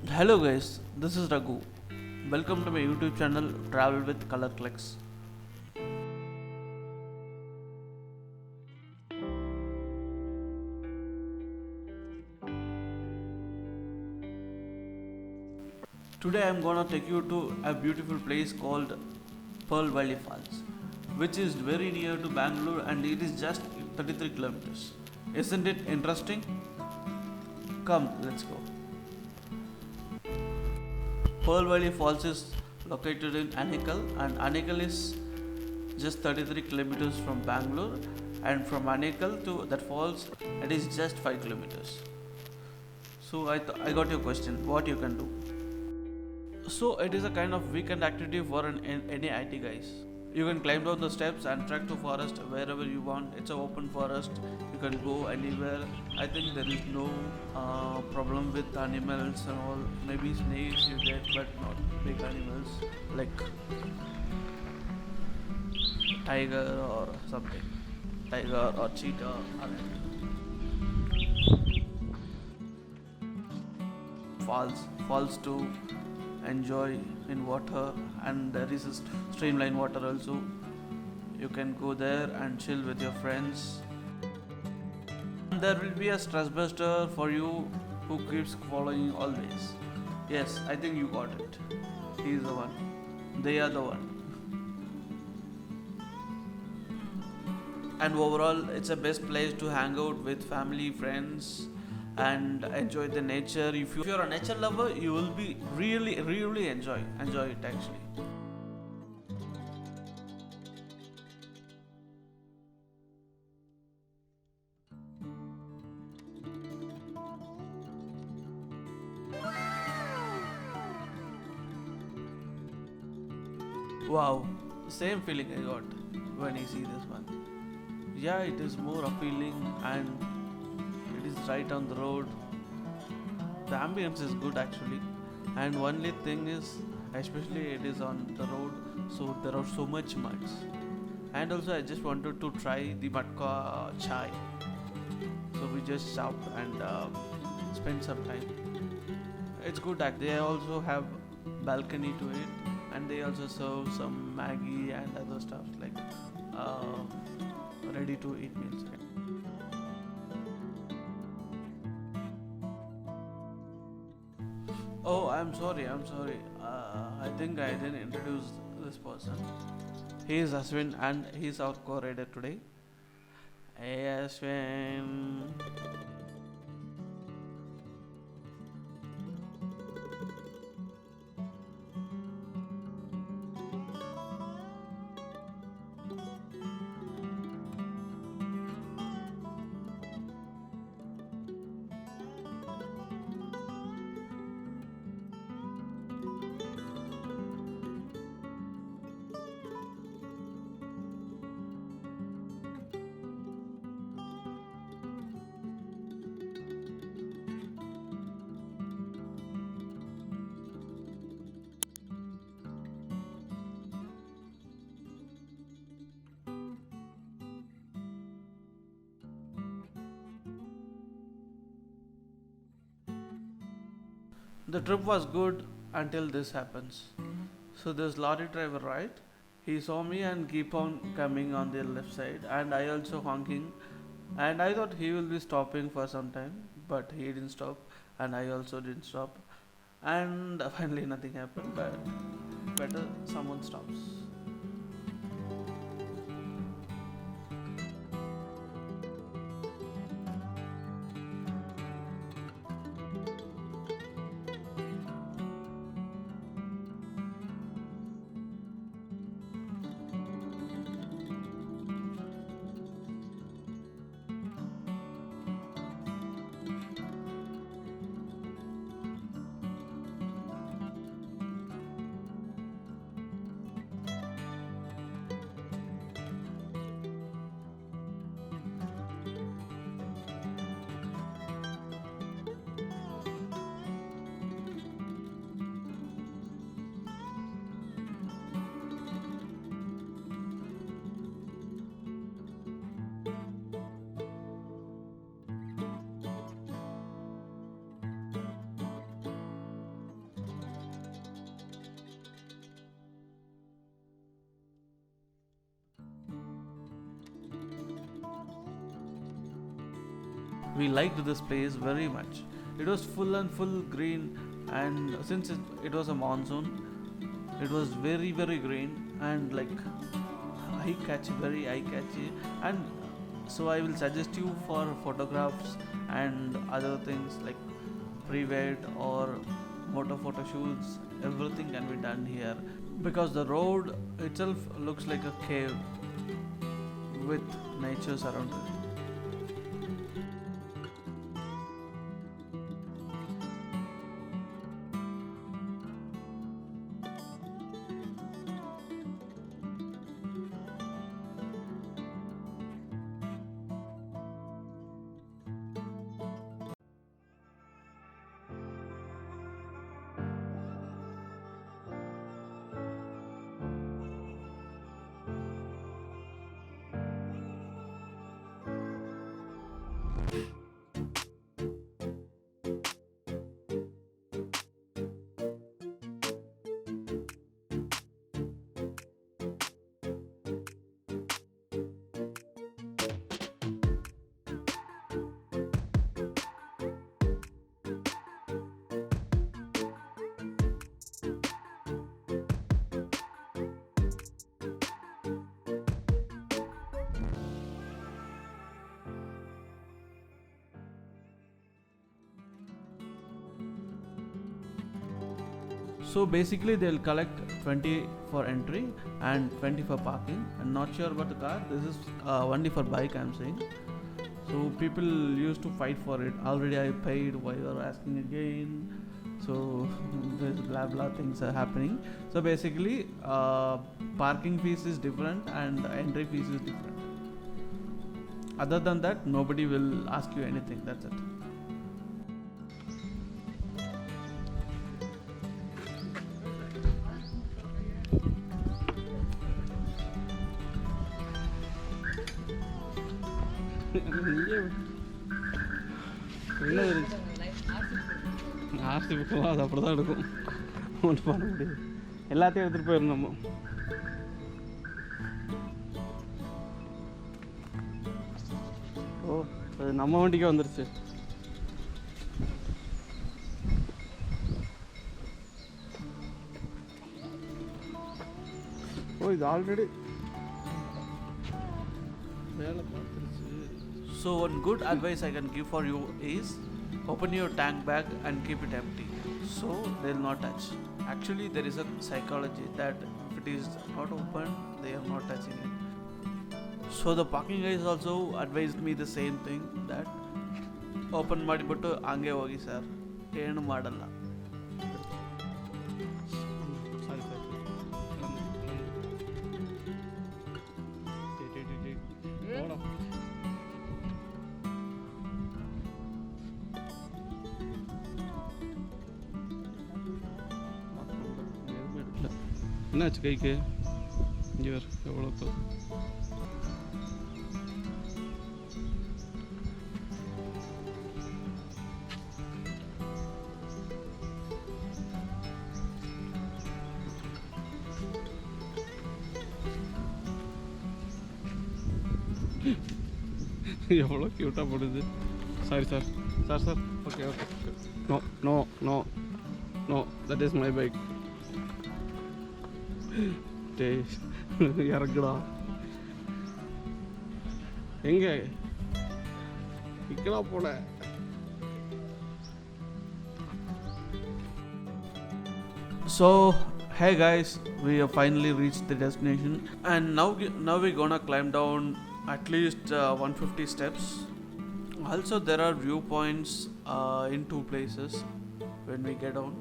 Hello guys, this is Raghu. Welcome to my YouTube channel Travel with Color Clicks. Today I am gonna take you to a beautiful place called Pearl Valley Falls, which is very near to Bangalore and it is just 33 kilometers. Isn't it interesting? Come, let's go. Pearl Valley Falls is located in Anekal and Anekal is just 33 kilometers from Bangalore, and from Anekal to that falls it is just 5 kilometers. So I got your question, what you can do. So it is a kind of weekend activity for any IT guys. You can climb down the steps and trek to forest wherever you want. It's an open forest. You can go anywhere. I think there is no problem with animals and all. Maybe snakes you get, but not big animals like tiger or something. Tiger or cheetah. Or falls to enjoy in water, and there is a streamline water also. You can go there and chill with your friends. And there will be a stress buster for you who keeps following always. Yes, I think you got it. He is the one. They are the one. And overall, it's a best place to hang out with family, friends, and enjoy the nature. If you're a nature lover, you will be really enjoy it actually. Wow, same feeling I got when I see this one. Yeah, it is more appealing and it is right on the road. The ambience is good actually, and only thing is, especially it is on the road, so there are so much muds. And also, I just wanted to try the matka chai, so we just stopped and spent some time. It's good. They also have balcony to it, and they also serve some Maggie and other stuff like uh, ready to eat meals. Oh, I'm sorry. I think I didn't introduce this person. He is Ashwin and he's our co-writer today. Hey Ashwin. The trip was good until this happens. So this lorry driver, right? He saw me and keep on coming on the left side, and I also honking. And I thought he will be stopping for some time, but he didn't stop, and I also didn't stop. And finally nothing happened, but better someone stops. We liked this place very much. It was full green, and since it was a monsoon, it was very green and like very eye catchy. And so I will suggest you for photographs and other things like pre-wed or motor photo shoots. Everything can be done here because the road itself looks like a cave with nature surrounded it. So basically they'll collect 20 for entry and 20 for parking. I'm not sure about the car. This is only for bike I'm saying. So people used to fight for it. Already I paid, why you are asking again? So this blah blah things are happening. So basically parking fees is different and entry fees is different. Other than that, nobody will ask you anything. That's it. RC புக்கெல்லாம் அது அப்படி தான் எடுக்கும், ஒன்றும் பண்ண முடியாது. எல்லாத்தையும் எடுத்துகிட்டு போயிடணும் நம்ம. ஓ, அது நம்ம வண்டிக்கே வந்துருச்சு. ஓ, இது ஆல்ரெடி வேலை பார்த்துருச்சு. So one good advice I can give for you is open your tank bag and keep it empty so they'll not touch. Actually there is a psychology that if it is not open they are not touching it. So the parking guys also advised me the same thing, that open ಮಾಡಿಬಿಟ್ಟು ಹಂಗೆ ಹೋಗಿ sir, ಏನು ಮಾಡಲ್ಲ. என்னாச்சு கைக்கு? இங்கே வேறு எவ்வளோ எவ்வளோ க்யூட்டாக போடுது. Sorry sir, sir sir, okay okay. No no no no, that is my bike. இறக்குடா. எங்க இக்கெல்லாம் போல. So hey guys, we have finally reached the destination and now we're gonna climb down at least 150 steps. Also there are viewpoints in two places when we get down.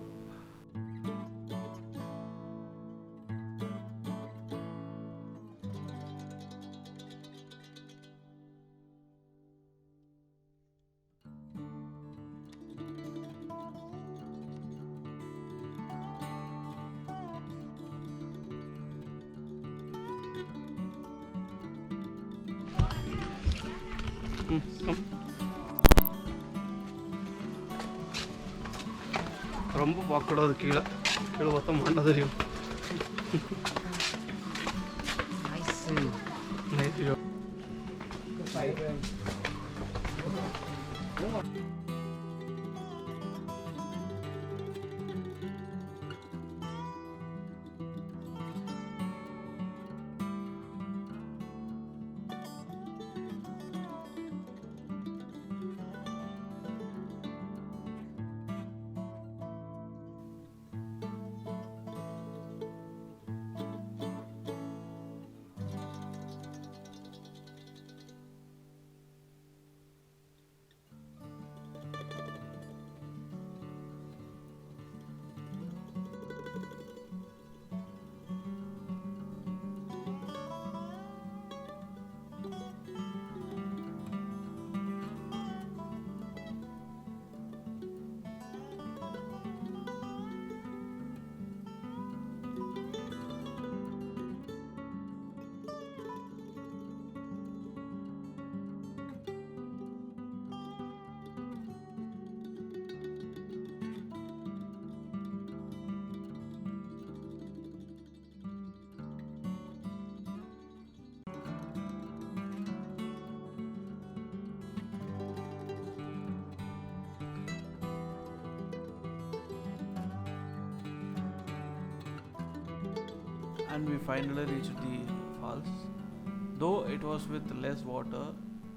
ரொம்ப பார்க்கக்கூடாது, கீழே கீழே பார்த்தா மண்ணை தெரியும். and we finally reached the falls. Though it was with less water,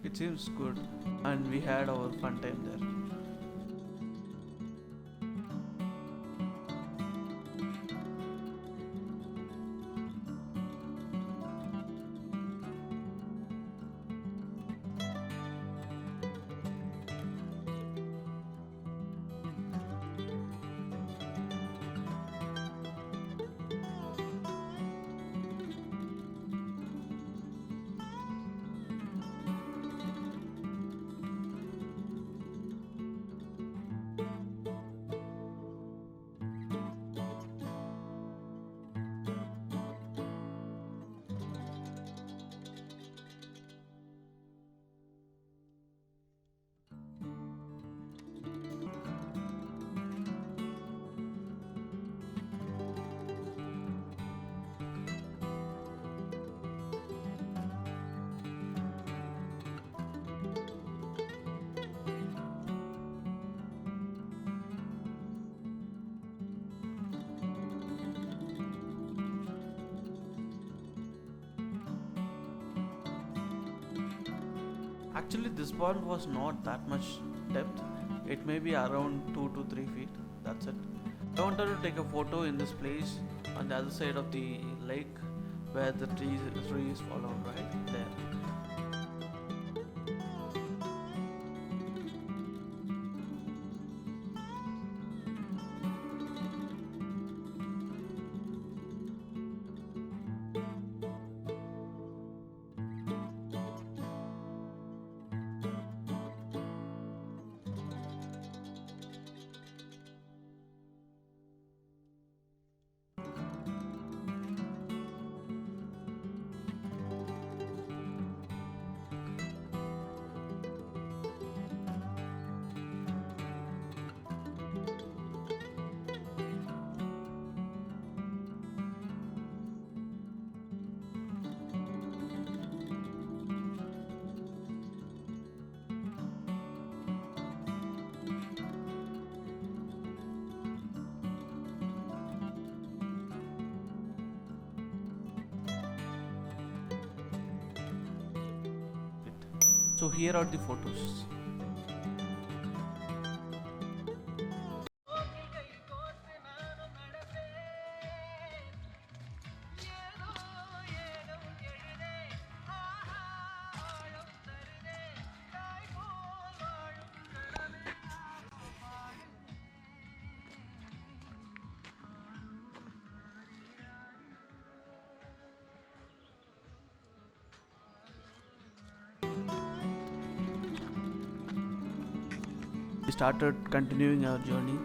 it seems good, and we had our fun time there. Actually, this pond was not that much depth. It may be around 2 to 3 feet. That's it. I wanted to take a photo in this place on the other side of the lake where the trees fall out right there. So here are the photos. We started continuing our journey.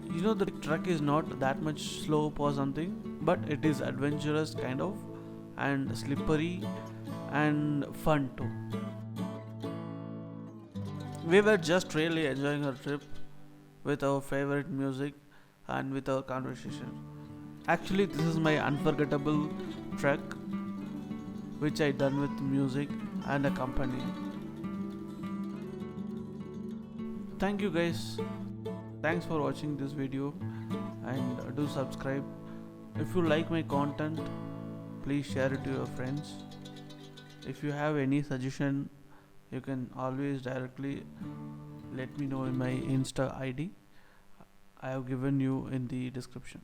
You know, the trek is not that much slope or something, but it is adventurous kind of, and slippery and fun too. We were just really enjoying our trip with our favorite music and with our conversation. Actually, this is my unforgettable trek which I done with music and a company. Thank you guys. Thanks for watching this video, and do subscribe. If you like my content, please share it to your friends. If you have any suggestion, you can always directly let me know in my Insta ID. I have given you in the description.